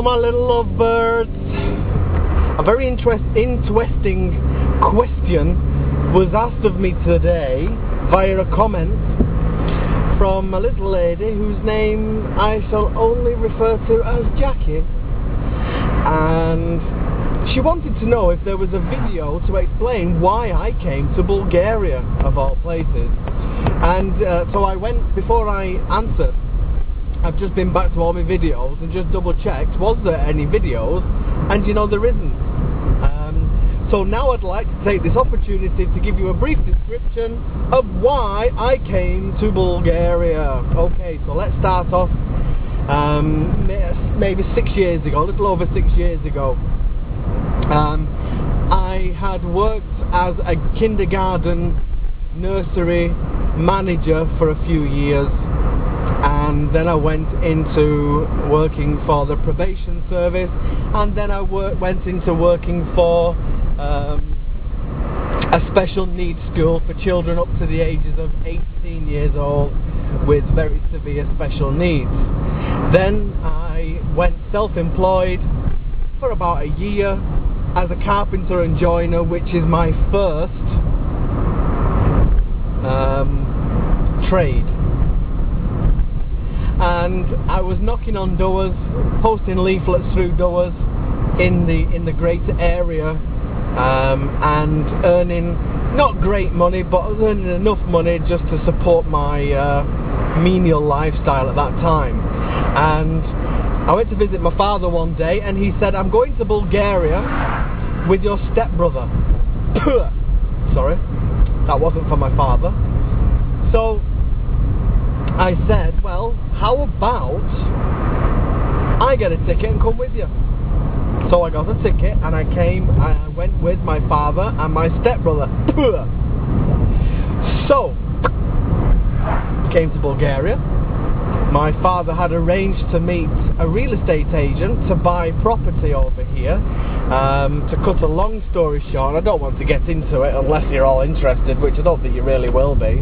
my little lovebirds. A very interesting question was asked of me today via a comment from a little lady whose name I shall only refer to as Jackie, and she wanted to know if there was a video to explain why I came to Bulgaria, of all places. And so I went, before I answered, I've just been back to all my videos and just double checked, was there any videos? And you know, there isn't. So now I'd like to take this opportunity to give you a brief description of why I came to Bulgaria. Okay, so let's start off maybe 6 years ago, a little over 6 years ago. I had worked as a kindergarten nursery manager for a few years, and then I went into working for the probation service, and then I went into working for a special needs school for children up to the ages of 18 years old with very severe special needs. Then I went self-employed for about a year as a carpenter and joiner, which is my first trade. And I was knocking on doors, posting leaflets through doors in the greater area, and earning not great money, but earning enough money just to support my menial lifestyle at that time. And I went to visit my father one day, and he said, "I'm going to Bulgaria with your stepbrother." Sorry, that wasn't for my father. So I said, well, how about I get a ticket and come with you? So I got a ticket and I came, and I went with my father and my stepbrother. So, came to Bulgaria. My father had arranged to meet a real estate agent to buy property over here. To cut a long story short, I don't want to get into it unless you're all interested, which I don't think you really will be.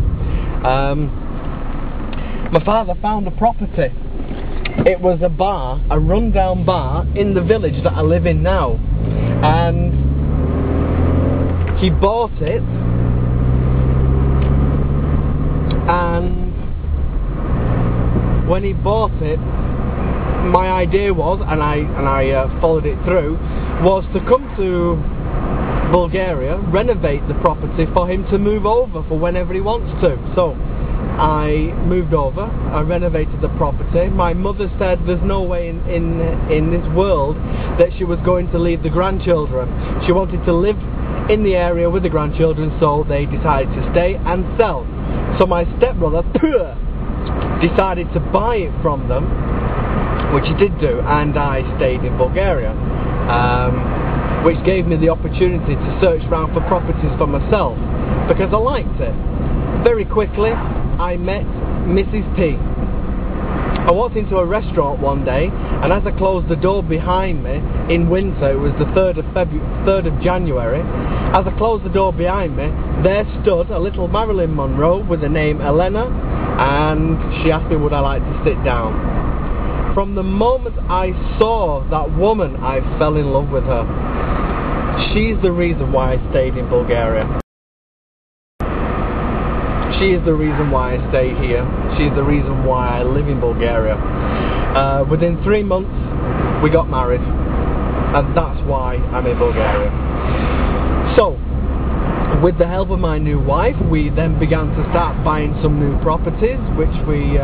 My father found a property. It was a bar, a rundown bar in the village that I live in now, and he bought it, and when he bought it, my idea was, and I followed it through, was to come to Bulgaria, renovate the property for him to move over for whenever he wants to. So I moved over, I renovated the property. My mother said there's no way in this world that she was going to leave the grandchildren. She wanted to live in the area with the grandchildren, so they decided to stay and sell. So my stepbrother decided to buy it from them, which he did do, and I stayed in Bulgaria, which gave me the opportunity to search around for properties for myself, because I liked it. Very quickly I met Mrs. P. I walked into a restaurant one day, and as I closed the door behind me, in winter, it was the 3rd of January, as I closed the door behind me, there stood a little Marilyn Monroe with the name Elena, and she asked me would I like to sit down. From the moment I saw that woman, I fell in love with her. She's the reason why I stayed in Bulgaria. She is the reason why I stay here. She's the reason why I live in Bulgaria. Within 3 months, we got married, and that's why I'm in Bulgaria. So, with the help of my new wife, we then began to start buying some new properties, which we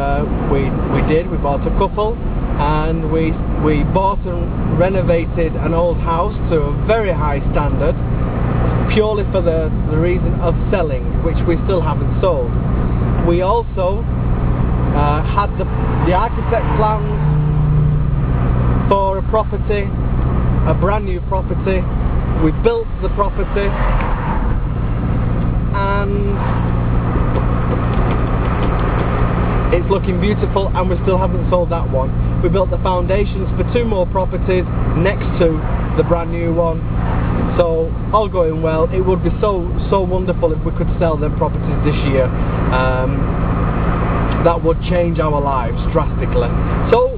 did. We bought a couple, and we bought and renovated an old house to a very high standard, purely for the reason of selling, which we still haven't sold. We also had the architect plans for a property, a brand new property. We built the property, and it's looking beautiful, and we still haven't sold that one. We built the foundations for 2 more properties next to the brand new one. So, all going well. It would be so wonderful if we could sell them properties this year. That would change our lives drastically. So,